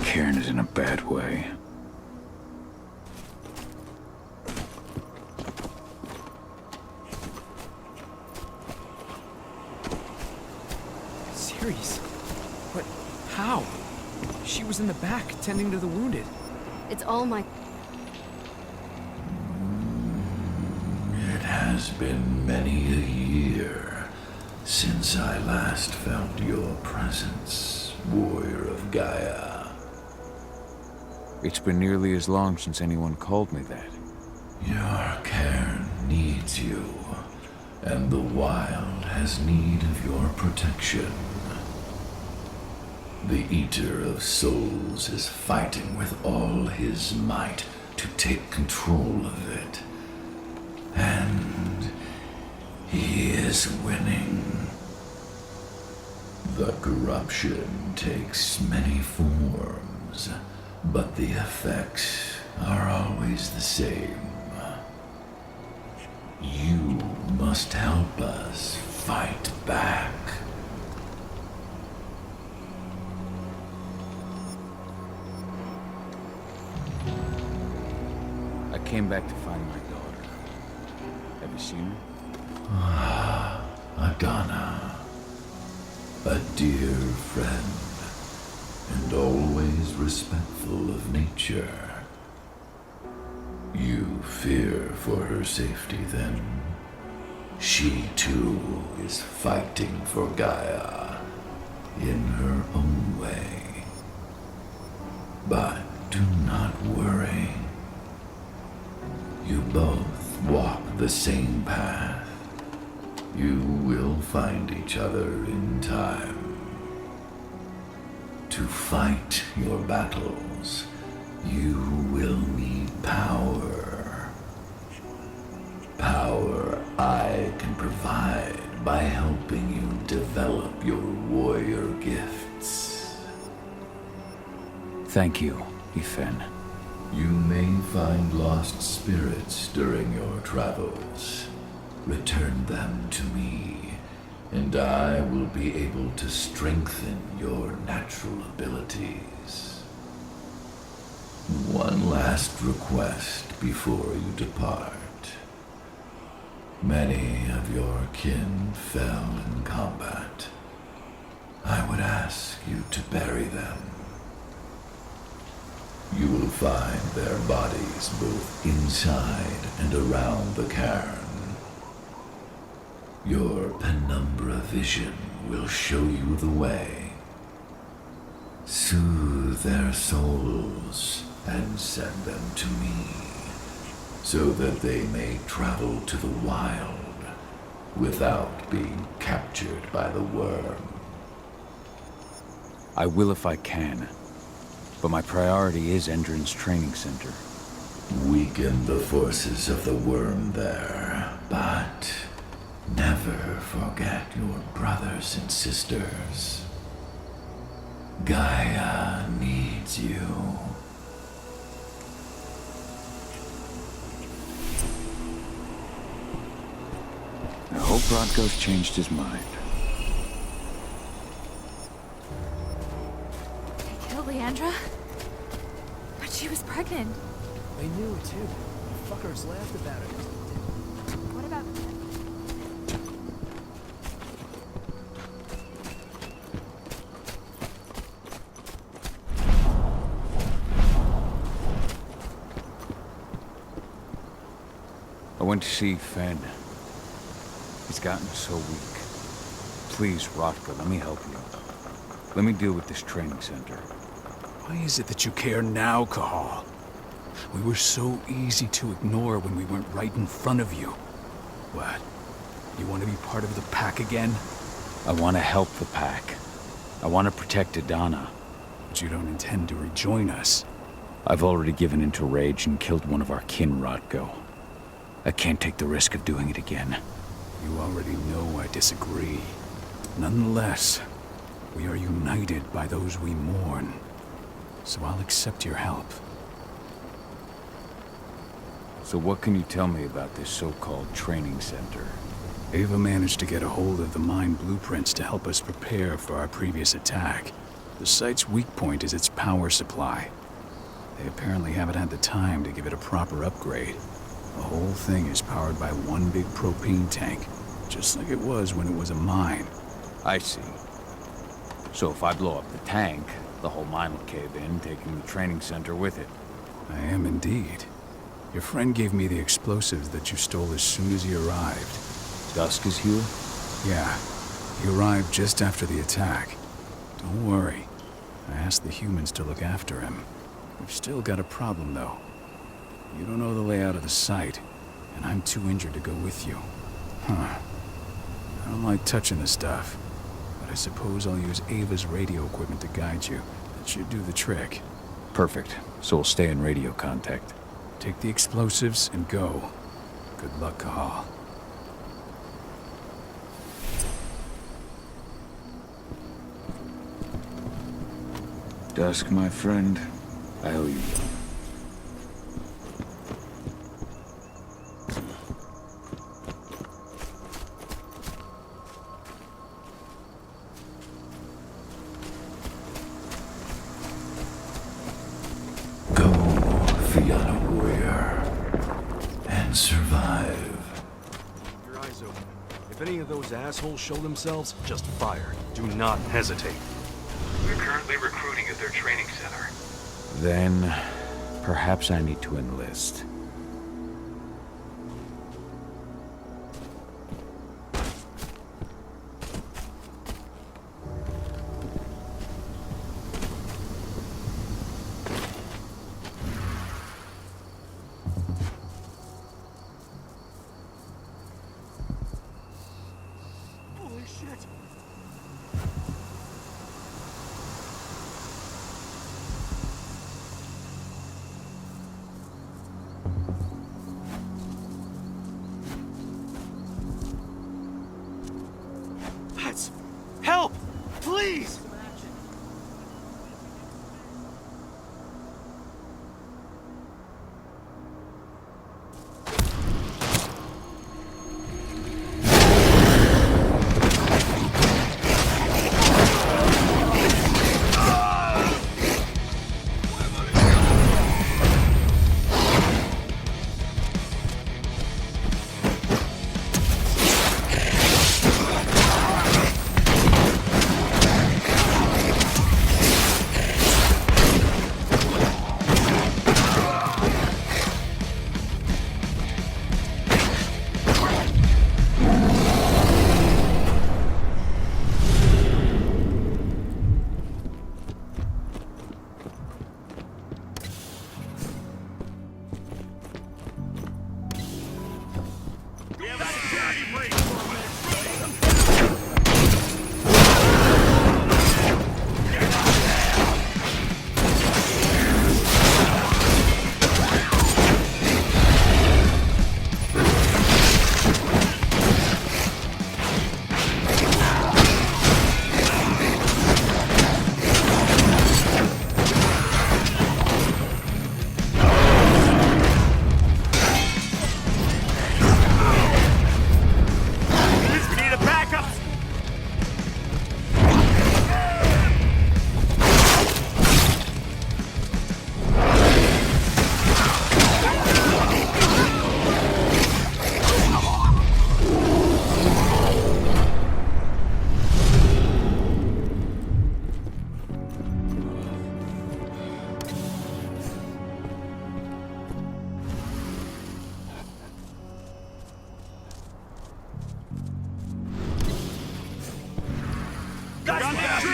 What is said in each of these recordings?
Cairn is in a bad way. Ceres? But how? She was in the back, tending to the wounded. It's all my... It has been many a year since I last felt your presence, warrior of Gaia. It's been nearly as long since anyone called me that. Your cairn needs you, and the wild has need of your protection. The Eater of Souls is fighting with all his might to take control of it. And he is winning. The corruption takes many forms, but the effects are always the same. You must help us fight back. I came back to find my daughter. Have you seen her? Adana, a dear friend, and always respectful of nature. You fear for her safety, then? She too is fighting for Gaia in her own way. But do not worry. You both walk the same path. You will find each other in time. To fight your battles, you will need power. Power I can provide by helping you develop your warrior gifts. Thank you, Ethan. You may find lost spirits during your travels. Return them to me, and I will be able to strengthen your natural abilities. One last request before you depart. Many of your kin fell in combat. I would ask you to bury them. You will find their bodies both inside and around the cairn. Your penumbra vision will show you the way. Soothe their souls and send them to me, so that they may travel to the wild without being captured by the worm. I will if I can, but my priority is Endron's training center. Weaken the forces of the worm there, but never forget your brothers and sisters. Gaia needs you. I hope Rodko's changed his mind. They killed Leandra? But she was pregnant. They knew it too. The fuckers laughed about it. What about... I went to see Fen. He's gotten so weak. Please, Rodko, let me help you. Let me deal with this training center. Why is it that you care now, Cahal? We were so easy to ignore when we weren't right in front of you. What? You want to be part of the pack again? I want to help the pack. I want to protect Adana. But you don't intend to rejoin us. I've already given into rage and killed one of our kin, Rodko. I can't take the risk of doing it again. You already know I disagree. Nonetheless, we are united by those we mourn. So I'll accept your help. So what can you tell me about this so-called training center? Ava managed to get a hold of the mine blueprints to help us prepare for our previous attack. The site's weak point is its power supply. They apparently haven't had the time to give it a proper upgrade. The whole thing is powered by one big propane tank, just like it was when it was a mine. I see. So if I blow up the tank, the whole mine will cave in, taking the training center with it. I am indeed. Your friend gave me the explosives that you stole as soon as he arrived. Dusk is here? Yeah, he arrived just after the attack. Don't worry. I asked the humans to look after him. We've still got a problem, though. You don't know the layout of the site, and I'm too injured to go with you. Huh. I don't like touching the stuff, but I suppose I'll use Ava's radio equipment to guide you. That should do the trick. Perfect. So we'll stay in radio contact. Take the explosives and go. Good luck, Cahal. Dusk, my friend, I owe you. Go, Fianna warrior, and survive. Your eyes open. If any of those assholes show themselves, just fire. Do not hesitate. We're currently recruiting at their training center. Then, perhaps I need to enlist. Holy shit! Let's help! Please!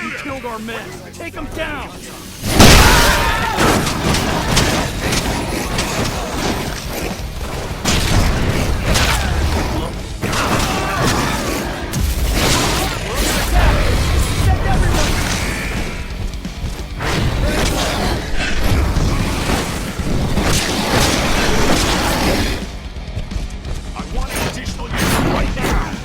You killed our men! Take them down! I want an additional unit right now!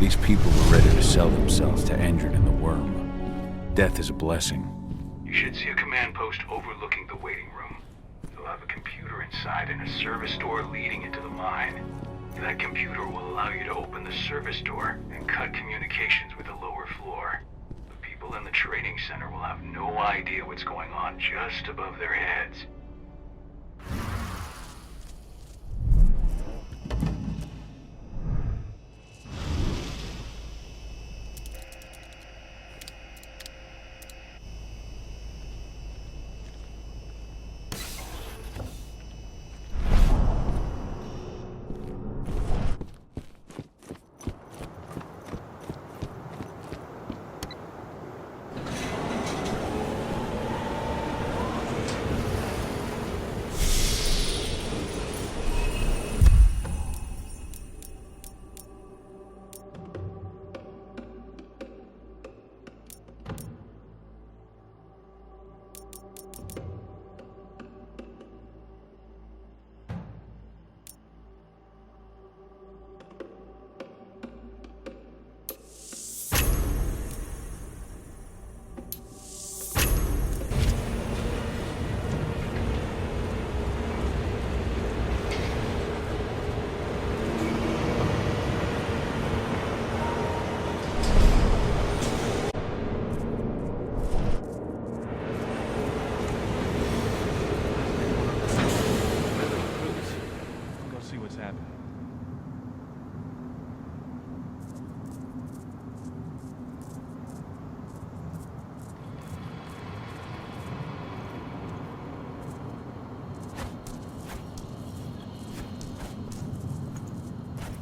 These people were ready to sell themselves to Endrin and the Worm. Death is a blessing. You should see a command post overlooking the waiting room. They'll have a computer and inside in a service door leading into the mine. That computer will allow you to open the service door and cut communications with the lower floor. The people in the training center will have no idea what's going on just above their heads.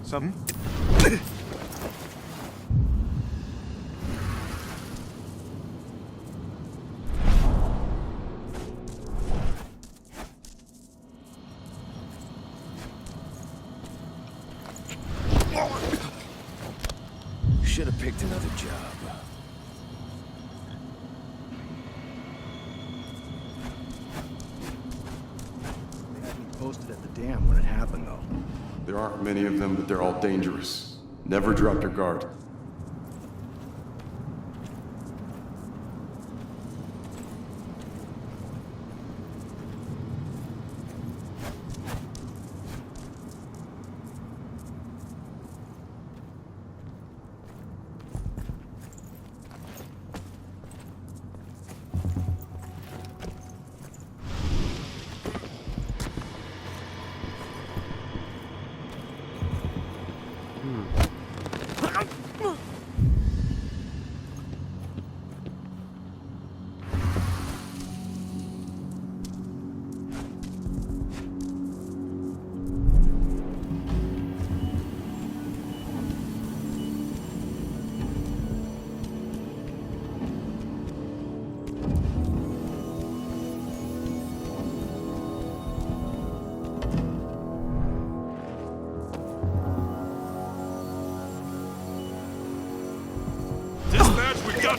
Something? Should have picked another job. They had me posted at the dam when it happened, though. There aren't many of them, but they're all dangerous. Never drop your guard.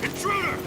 Intruder!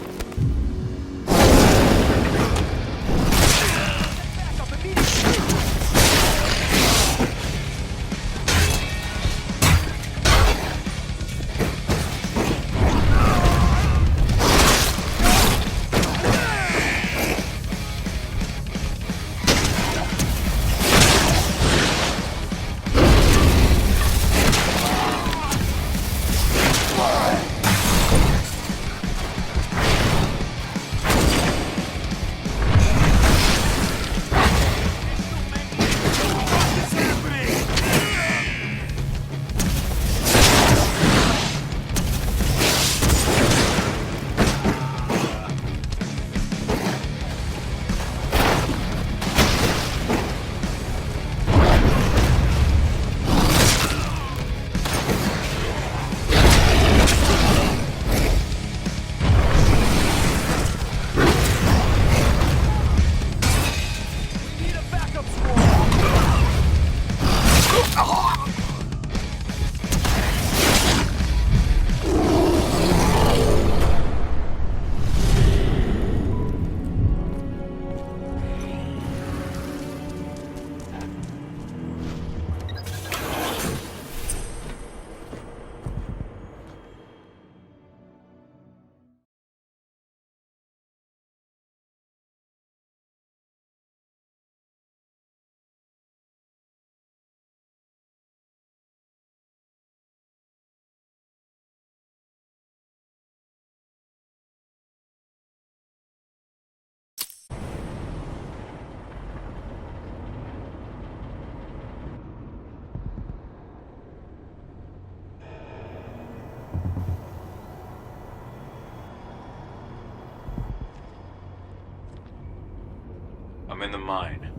in the mine.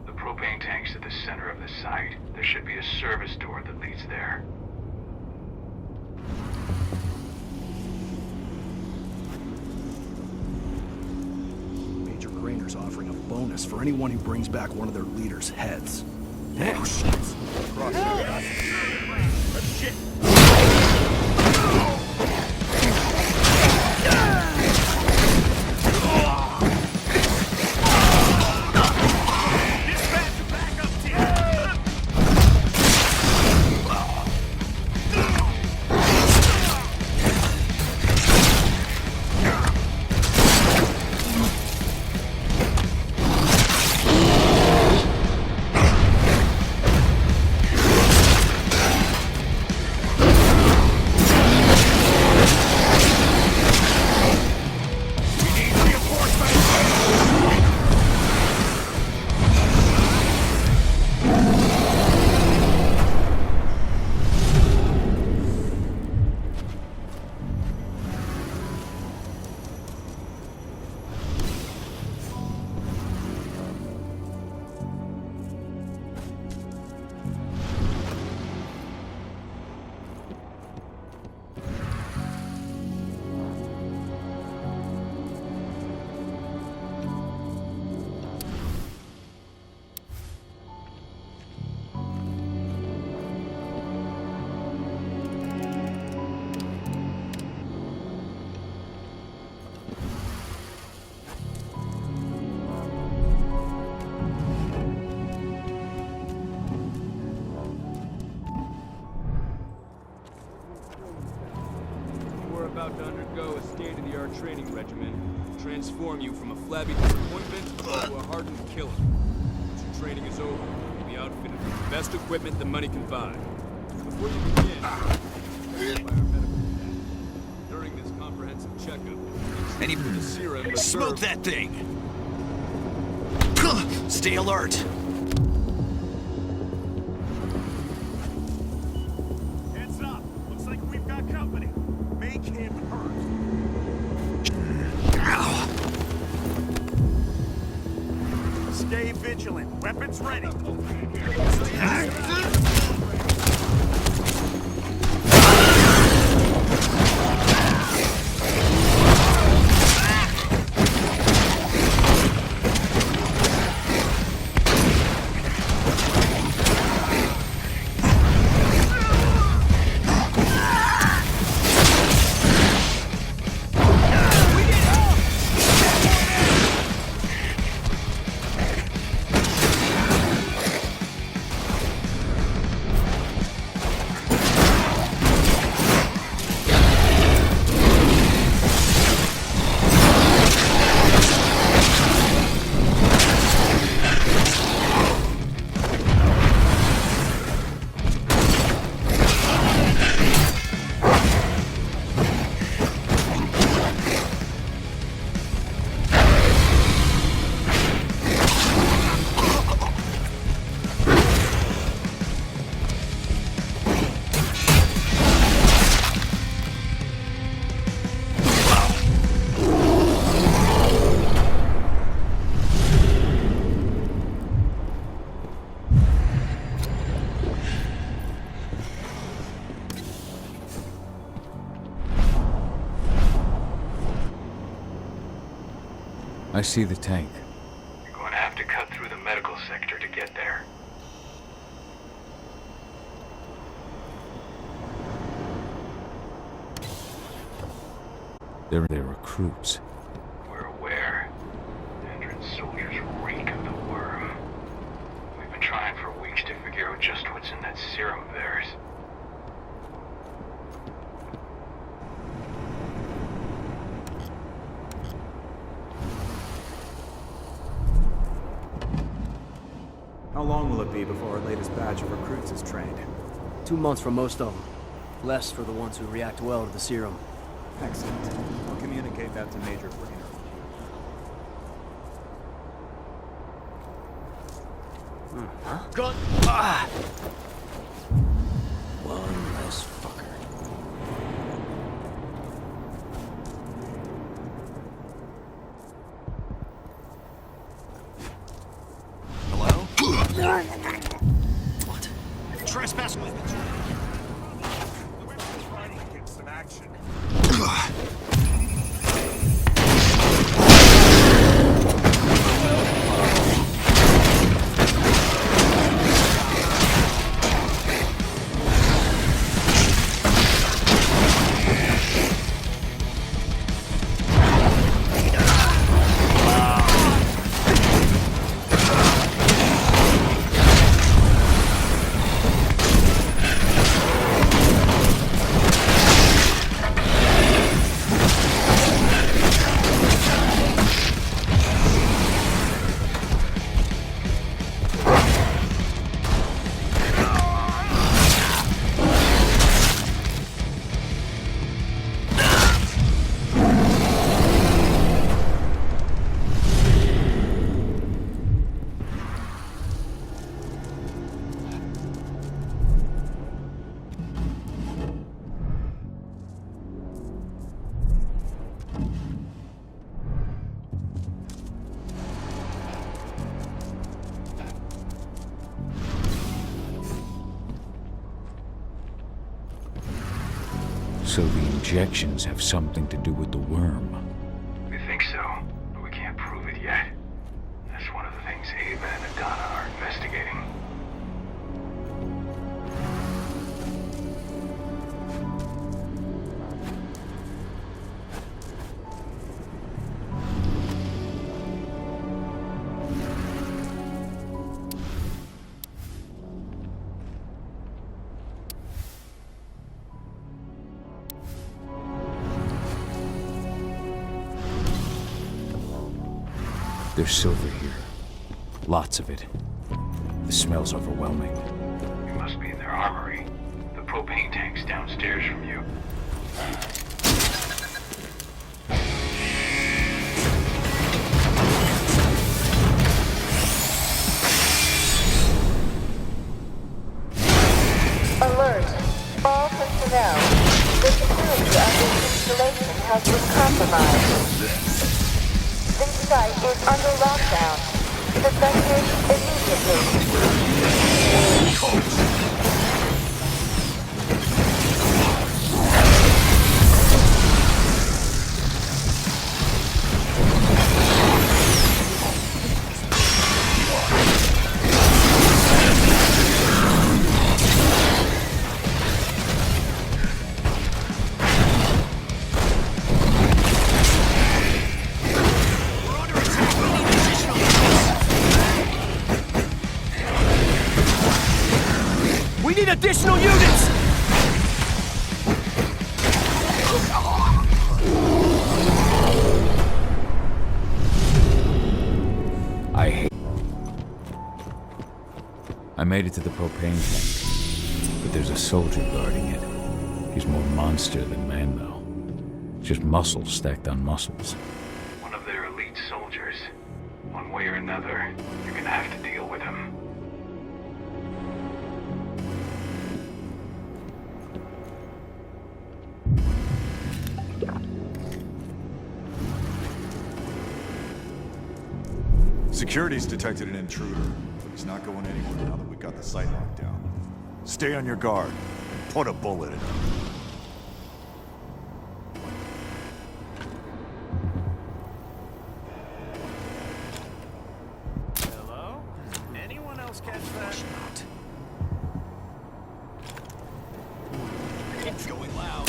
The propane tank's at the center of the site. There should be a service door that leads there. Major Grainer's offering a bonus for anyone who brings back one of their leaders' heads. Oh, shit. Shit. About to undergo a state-of-the-art training regimen, transform you from a flabby disappointment to a hardened killer. Once your training is over, you'll be outfitted with the best equipment the money can buy. Before you begin, by our medical staff. During this comprehensive checkup, any the serum Smoke that thing! Stay alert! Heads up! Looks like we've got company. Make him hurt. Stay vigilant. Weapons ready. I see the tank. You're going to have to cut through the medical sector to get there. They're recruits. We're aware. Endron soldiers reek of the worm. We've been trying for weeks to figure out just what's in that serum of theirs. How long will it be before our latest batch of recruits is trained? 2 months for most of them. Less for the ones who react well to the serum. Excellent. I'll communicate that to Major Grainer. Gun! Ah! One less fucker. So the injections have something to do with the worm. We think so, but we can't prove it yet. That's one of the things Ava and Adana are investigating. There's silver here. Lots of it. The smell's overwhelming. You must be in their armory. The propane tank's downstairs from you. Alert. All personnel. The security of this installation has been compromised. This site is under lockdown. Evacuate immediately. We need additional units! I made it to the propane tank, but there's a soldier guarding it. He's more monster than man, though. Just muscles stacked on muscles. One of their elite soldiers. One way or another, you're gonna have to deal with him. Security's detected an intruder. He's not going anywhere now that we got the site locked down. Stay on your guard. Put a bullet in him. Hello? Anyone else catch that? It's going loud.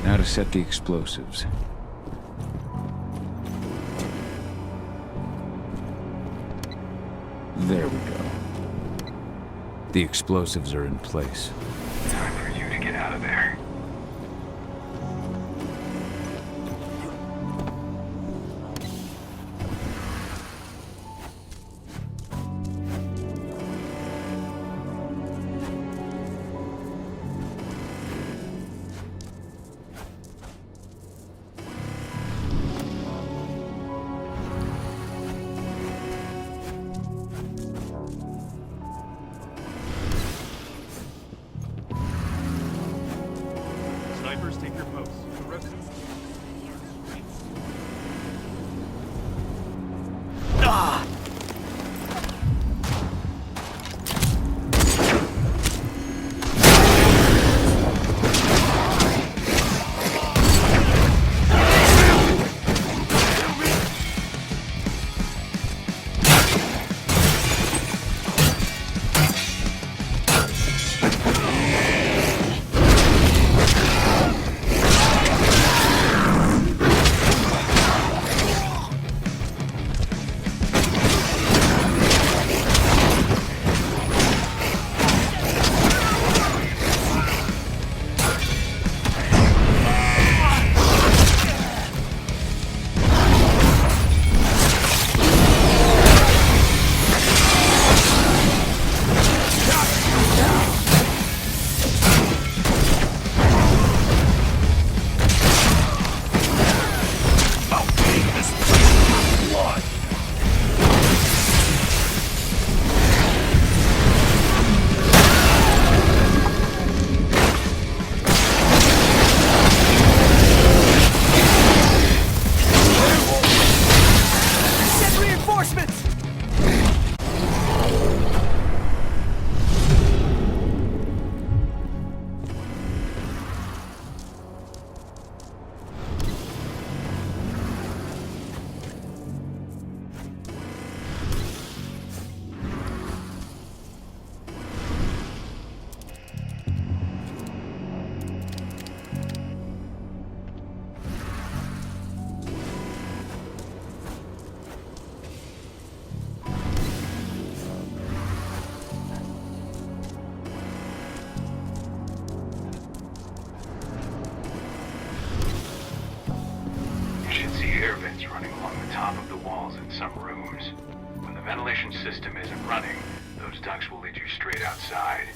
Now to set the explosives. There we go. The explosives are in place. Time for you to get out of there. Snipers, take your posts. some rooms. When the ventilation system isn't running, those ducts will lead you straight outside.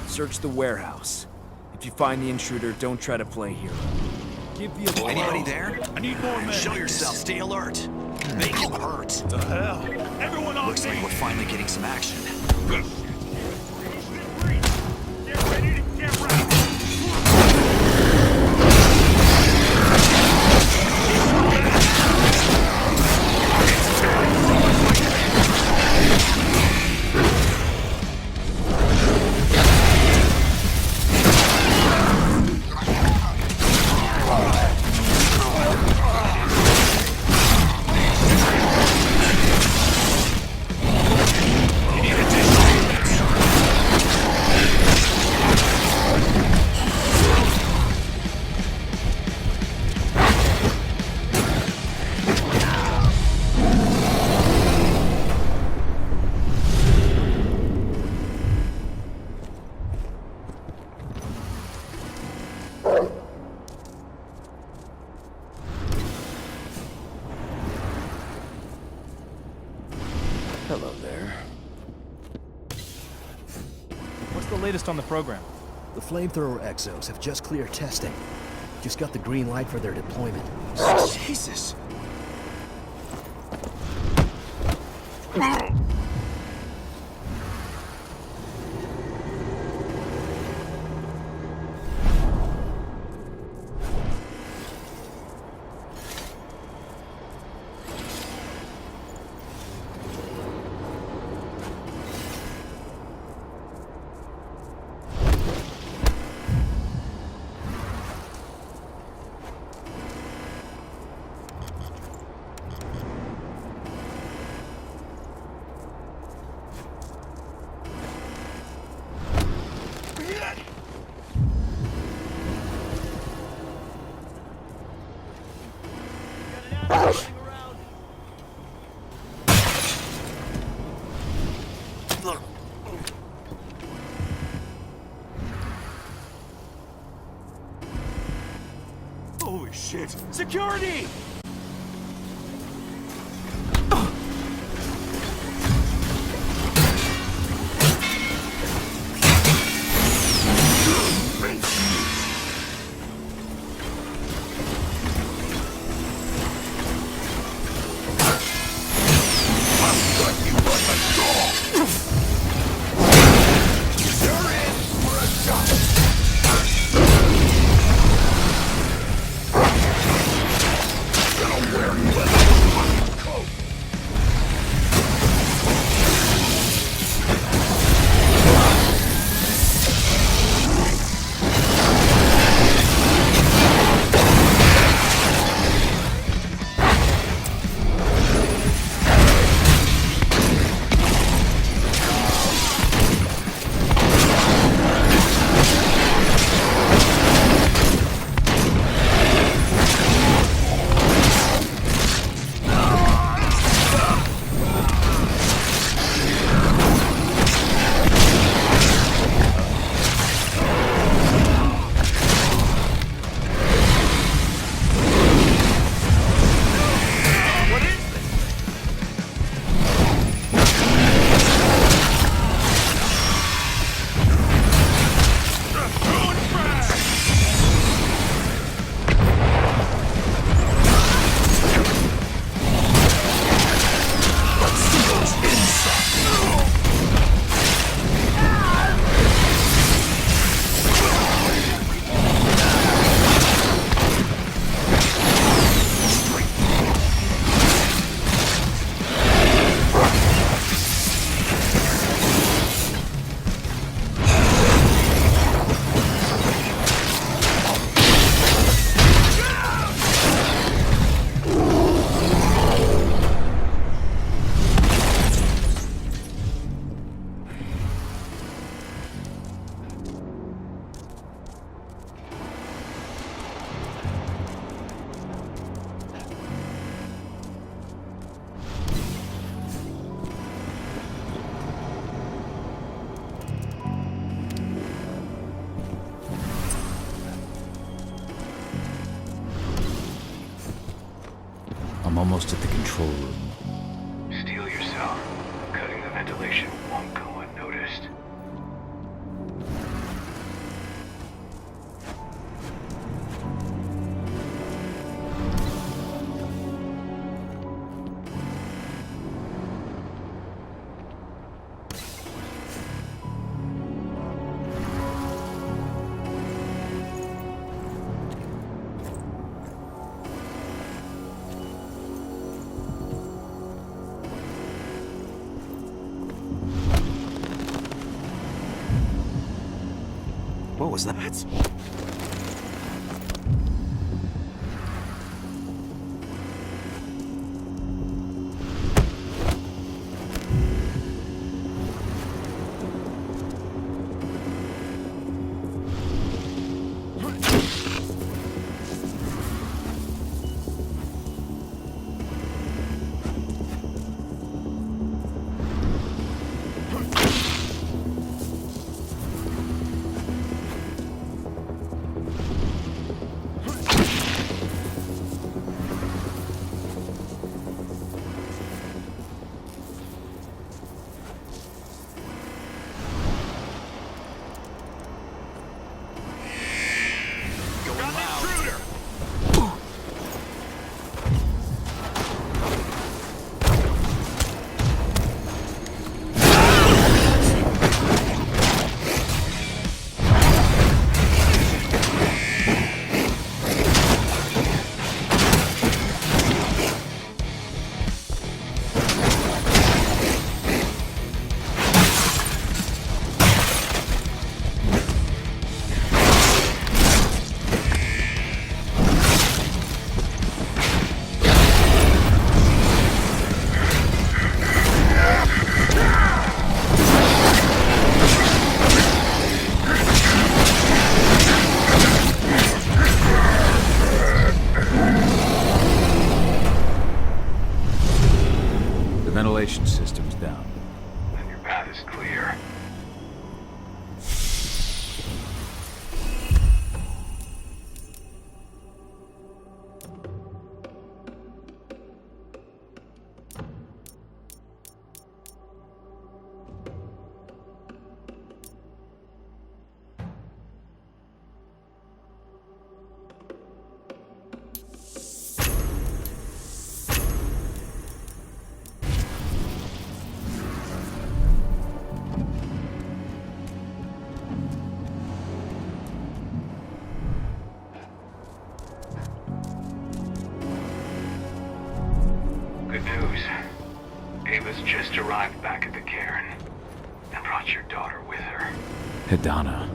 Search the warehouse. If you find the intruder, don't try to play hero. Give the Anybody there? I need more men. Show yourself. Stay alert. Make it hurt. The hell? Everyone on Looks like we're finally getting some action. Get ready to get ready. Hello there. What's the latest on the program? The flamethrower exos have just cleared testing. Just got the green light for their deployment. Jesus! Holy shit! Security! control room. Steel yourself. Cutting the ventilation won't go unnoticed. What was that? The ventilation system's down. Then your path is clear. Good news. Ava's just arrived back at the cairn and brought your daughter with her. Hidana.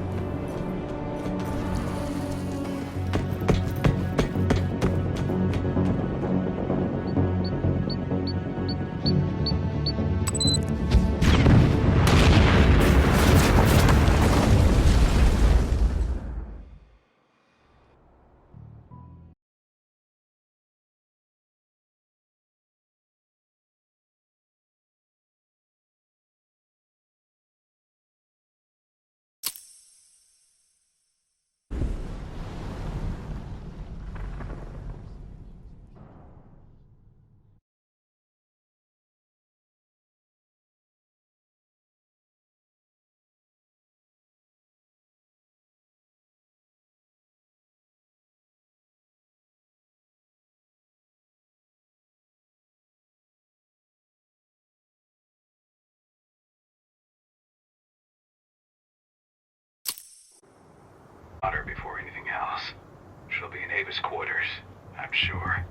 Her before anything else. She'll be in Ava's quarters, I'm sure.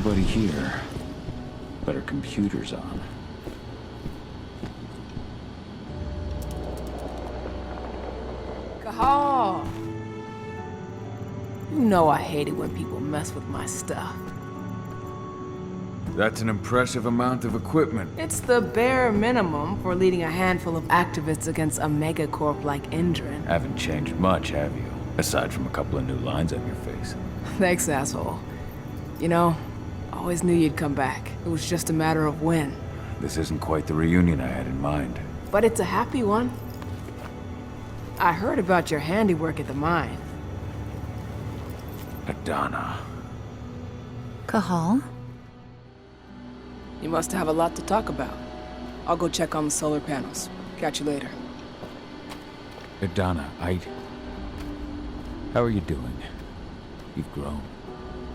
nobody here. But her computer's on. Cahal! You know I hate it when people mess with my stuff. That's an impressive amount of equipment. It's the bare minimum for leading a handful of activists against a megacorp like Endrin. Haven't changed much, have you? Aside from a couple of new lines on your face. Thanks, asshole. You know, I always knew you'd come back. It was just a matter of when. This isn't quite the reunion I had in mind. But it's a happy one. I heard about your handiwork at the mine. Adana. Cahal? You must have a lot to talk about. I'll go check on the solar panels. Catch you later. Adana, how are you doing? You've grown.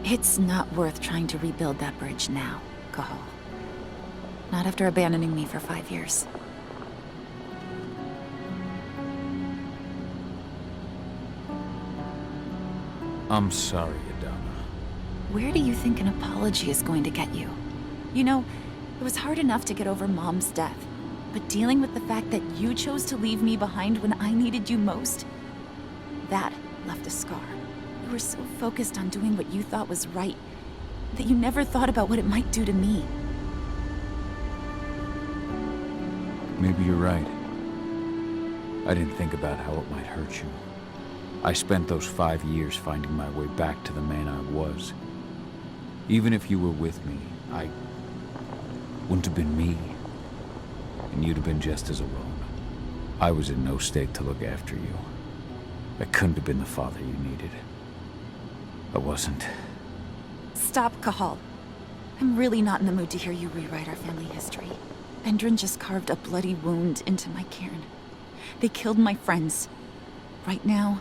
It's not worth trying to rebuild that bridge now, Cahal. Not after abandoning me for 5 years. I'm sorry, Adana. Where do you think an apology is going to get you? You know, it was hard enough to get over Mom's death, but dealing with the fact that you chose to leave me behind when I needed you most, that left a scar. You were so focused on doing what you thought was right, that you never thought about what it might do to me. Maybe you're right. I didn't think about how it might hurt you. I spent those 5 years finding my way back to the man I was. Even if you were with me, I wouldn't have been me. And you'd have been just as alone. I was in no state to look after you. I couldn't have been the father you needed. I wasn't. Stop, Cahal. I'm really not in the mood to hear you rewrite our family history. Endrin just carved a bloody wound into my cairn. They killed my friends. Right now,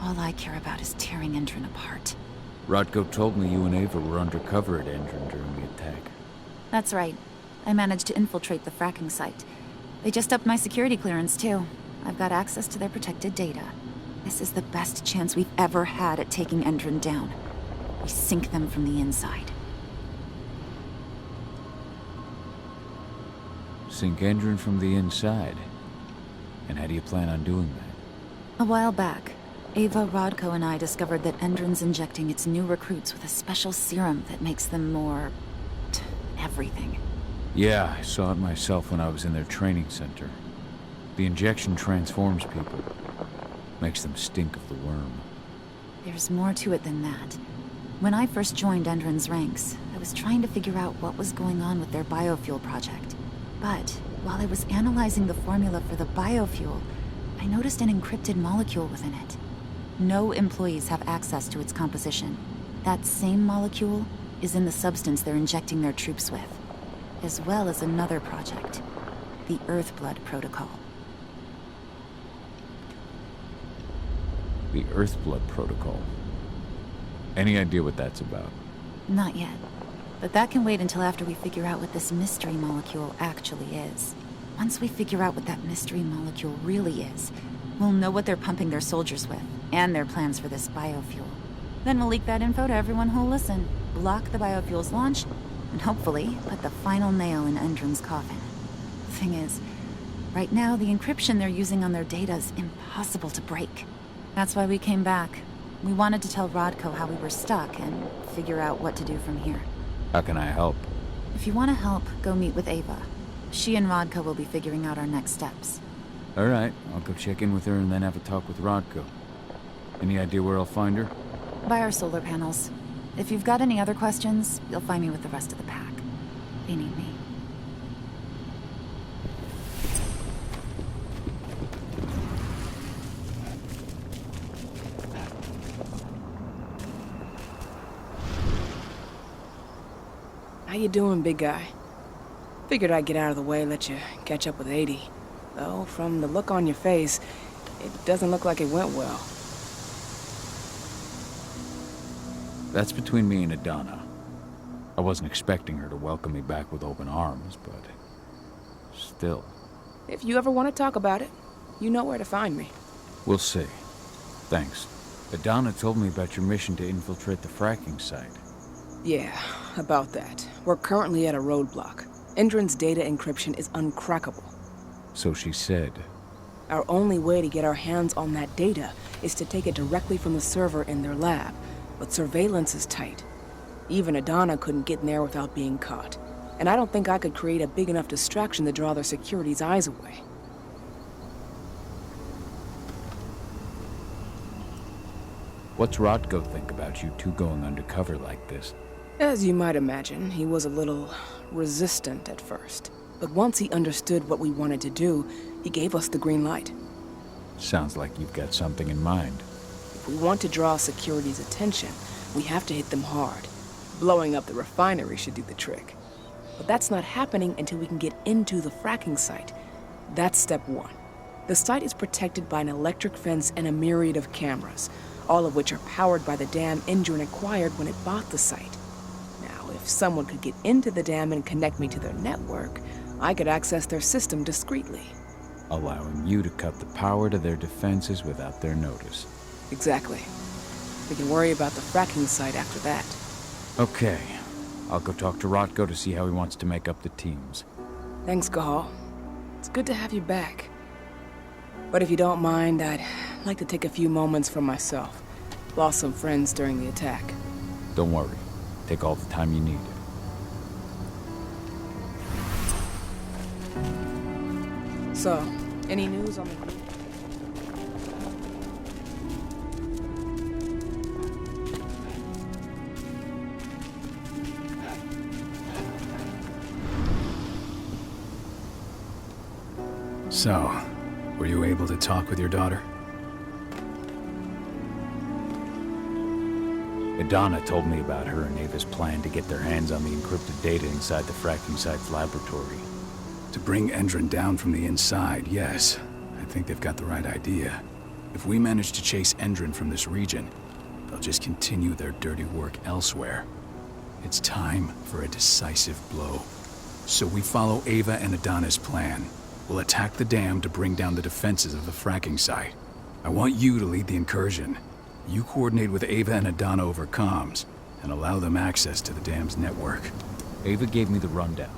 all I care about is tearing Endrin apart. Rodko told me you and Ava were undercover at Endrin during the attack. That's right. I managed to infiltrate the fracking site. They just upped my security clearance, too. I've got access to their protected data. This is the best chance we've ever had at taking Endrin down. We sink them from the inside. Sink Endrin from the inside? And how do you plan on doing that? A while back, Ava, Rodko, and I discovered that Endrin's injecting its new recruits with a special serum that makes them more... everything. Yeah, I saw it myself when I was in their training center. The injection transforms people. Makes them stink of the worm. There's more to it than that. When I first joined Endrin's ranks, I was trying to figure out what was going on with their biofuel project. But while I was analyzing the formula for the biofuel, I noticed an encrypted molecule within it. No employees have access to its composition. That same molecule is in the substance they're injecting their troops with, as well as another project, the earthblood protocol. The earthblood protocol. Any idea what that's about? Not yet. But that can wait until after we figure out what this mystery molecule actually is. Once we figure out what that mystery molecule really is, we'll know what they're pumping their soldiers with, and their plans for this biofuel. Then we'll leak that info to everyone who'll listen, block the biofuel's launch, and hopefully put the final nail in Endrin's coffin. The thing is, right now the encryption they're using on their data is impossible to break. That's why we came back. We wanted to tell Rodko how we were stuck and figure out what to do from here. How can I help? If you want to help, go meet with Ava. She and Rodko will be figuring out our next steps. All right, I'll go check in with her and then have a talk with Rodko. Any idea where I'll find her? By our solar panels. If you've got any other questions, you'll find me with the rest of the pack. They need me. How you doing, big guy? Figured I'd get out of the way, let you catch up with 80. Though, from the look on your face, it doesn't look like it went well. That's between me and Adana. I wasn't expecting her to welcome me back with open arms, but... still. If you ever want to talk about it, you know where to find me. We'll see. Thanks. Adana told me about your mission to infiltrate the fracking site. Yeah, about that. We're currently at a roadblock. Endron's data encryption is uncrackable. So she said. Our only way to get our hands on that data is to take it directly from the server in their lab. But surveillance is tight. Even Adana couldn't get in there without being caught. And I don't think I could create a big enough distraction to draw their security's eyes away. What's Rotko think about you two going undercover like this? As you might imagine, he was a little resistant at first. But once he understood what we wanted to do, he gave us the green light. Sounds like you've got something in mind. If we want to draw security's attention, we have to hit them hard. Blowing up the refinery should do the trick. But that's not happening until we can get into the fracking site. That's step one. The site is protected by an electric fence and a myriad of cameras, all of which are powered by the dam Endron acquired when it bought the site. Now, if someone could get into the dam and connect me to their network, I could access their system discreetly. Allowing you to cut the power to their defenses without their notice. Exactly. We can worry about the fracking site after that. Okay. I'll go talk to Rotko to see how he wants to make up the teams. Thanks, Cahal. It's good to have you back. But if you don't mind, I'd like to take a few moments for myself. Lost some friends during the attack. Don't worry. Take all the time you need. So, any news on the group? So, were you able to talk with your daughter? Adana told me about her and Ava's plan to get their hands on the encrypted data inside the fracking site's laboratory. To bring Endron down from the inside, yes. I think they've got the right idea. If we manage to chase Endron from this region, they'll just continue their dirty work elsewhere. It's time for a decisive blow. So we follow Ava and Adana's plan. We'll attack the dam to bring down the defenses of the fracking site. I want you to lead the incursion. You coordinate with Ava and Adana over comms, and allow them access to the dam's network. Ava gave me the rundown.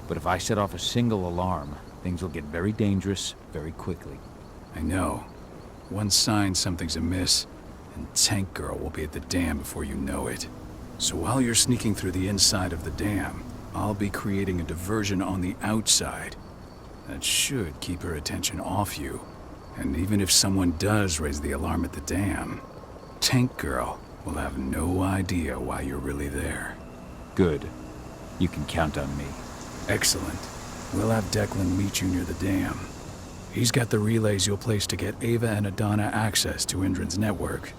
But if I set off a single alarm, things will get very dangerous very quickly. I know. One sign something's amiss, and Tank Girl will be at the dam before you know it. So while you're sneaking through the inside of the dam, I'll be creating a diversion on the outside. That should keep her attention off you. And even if someone does raise the alarm at the dam, Tank Girl will have no idea why you're really there. Good. You can count on me. Excellent. We'll have Declan meet you near the dam. He's got the relays you'll place to get Ava and Adana access to Endron's network.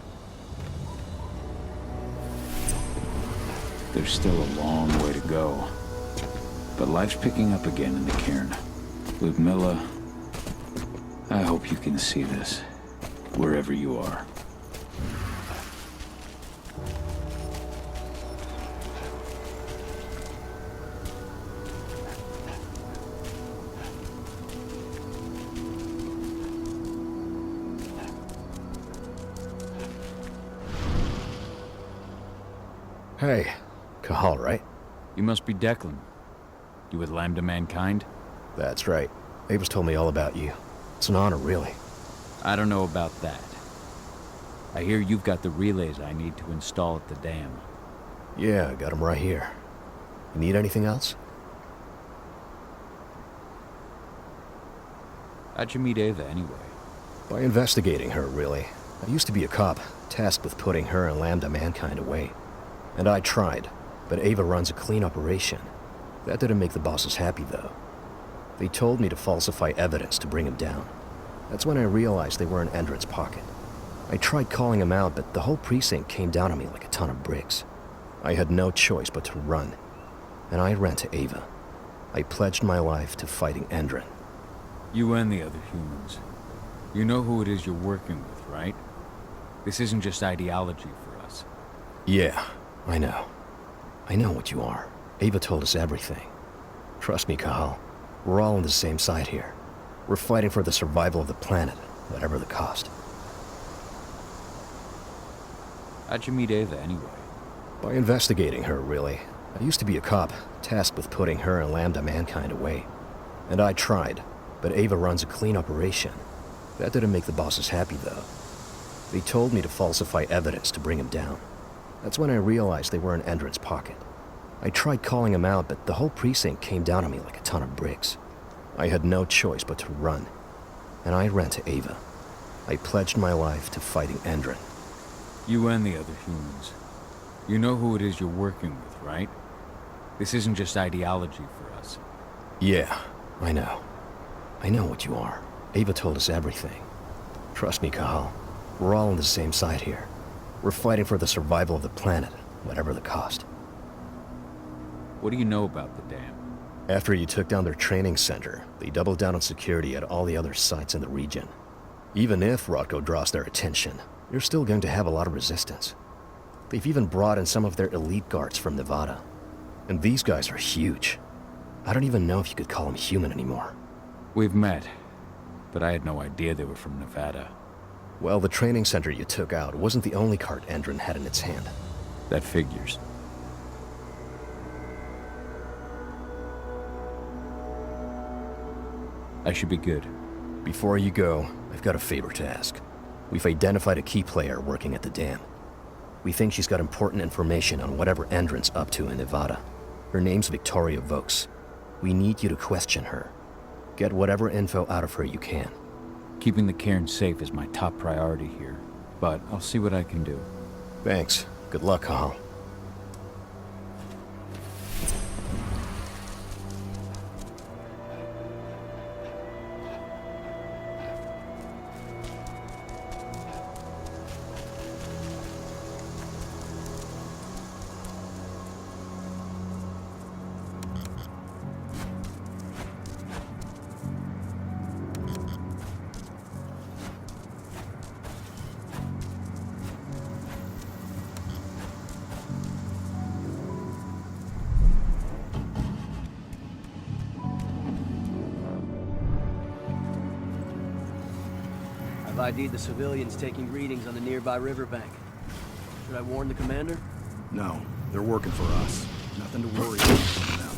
There's still a long way to go. But life's picking up again in the cairn. Ludmilla, I hope you can see this, wherever you are. Hey, Cahal, right? You must be Declan. You with Lambda Mankind? That's right. Ava's told me all about you. It's an honor, really. I don't know about that. I hear you've got the relays I need to install at the dam. Yeah, I got them right here. You need anything else? How'd you meet Ava, anyway? By investigating her, really. I used to be a cop, tasked with putting her and Lambda Mankind away. And I tried, but Ava runs a clean operation. That didn't make the bosses happy, though. They told me to falsify evidence to bring him down. That's when I realized they were in Endron's pocket. I tried calling him out, but the whole precinct came down on me like a ton of bricks. I had no choice but to run. And I ran to Ava. I pledged my life to fighting Endron. You and the other humans. You know who it is you're working with, right? This isn't just ideology for us. Yeah, I know. I know what you are. Ava told us everything. Trust me, Cahal. We're all on the same side here. We're fighting for the survival of the planet, whatever the cost. How'd you meet Ava, anyway? By investigating her, really. I used to be a cop, tasked with putting her and Lambda mankind away. And I tried, but Ava runs a clean operation. That didn't make the bosses happy, though. They told me to falsify evidence to bring him down. That's when I realized they were in Endron's pocket. I tried calling him out, but the whole precinct came down on me like a ton of bricks. I had no choice but to run. And I ran to Ava. I pledged my life to fighting Endron. You and the other humans. You know who it is you're working with, right? This isn't just ideology for us. Yeah, I know. I know what you are. Ava told us everything. Trust me, Kahal. We're all on the same side here. We're fighting for the survival of the planet, whatever the cost. What do you know about the dam? After you took down their training center, they doubled down on security at all the other sites in the region. Even if Rocco draws their attention, you're still going to have a lot of resistance. They've even brought in some of their elite guards from Nevada. And these guys are huge. I don't even know if you could call them human anymore. We've met, but I had no idea they were from Nevada. Well, the training center you took out wasn't the only card Endron had in its hand. That figures. I should be good. Before you go, I've got a favor to ask. We've identified a key player working at the dam. We think she's got important information on whatever Endron's up to in Nevada. Her name's Victoria Vokes. We need you to question her. Get whatever info out of her you can. Keeping the cairn safe is my top priority here, but I'll see what I can do. Thanks. Good luck, Kahal. I've ID'd the civilians taking readings on the nearby riverbank. Should I warn the commander? No, they're working for us. Nothing to worry about from them.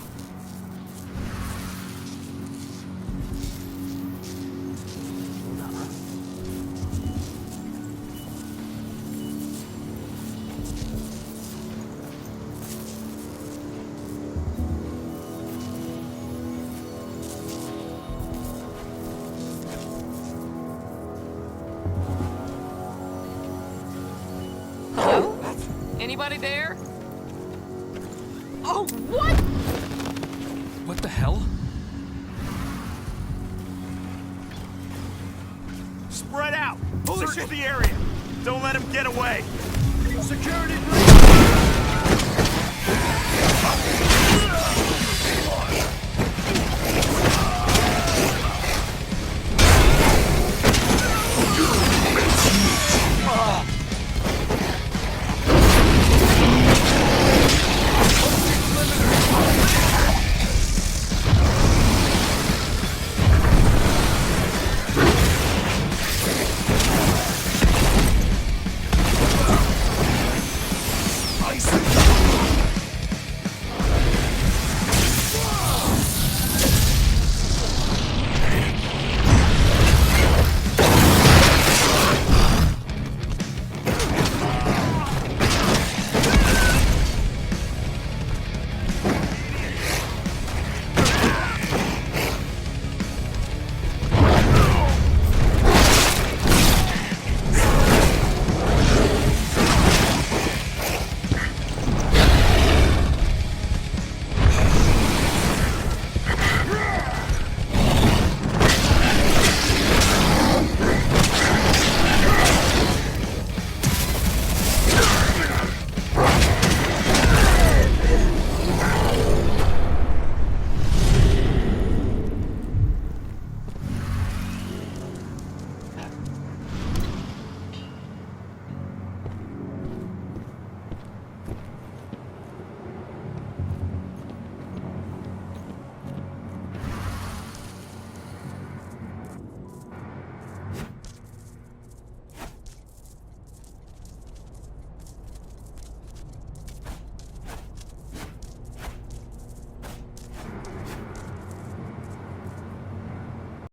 Anybody there? Oh, what? What the hell? Spread out! Search the area! Don't let him get away! Security breach!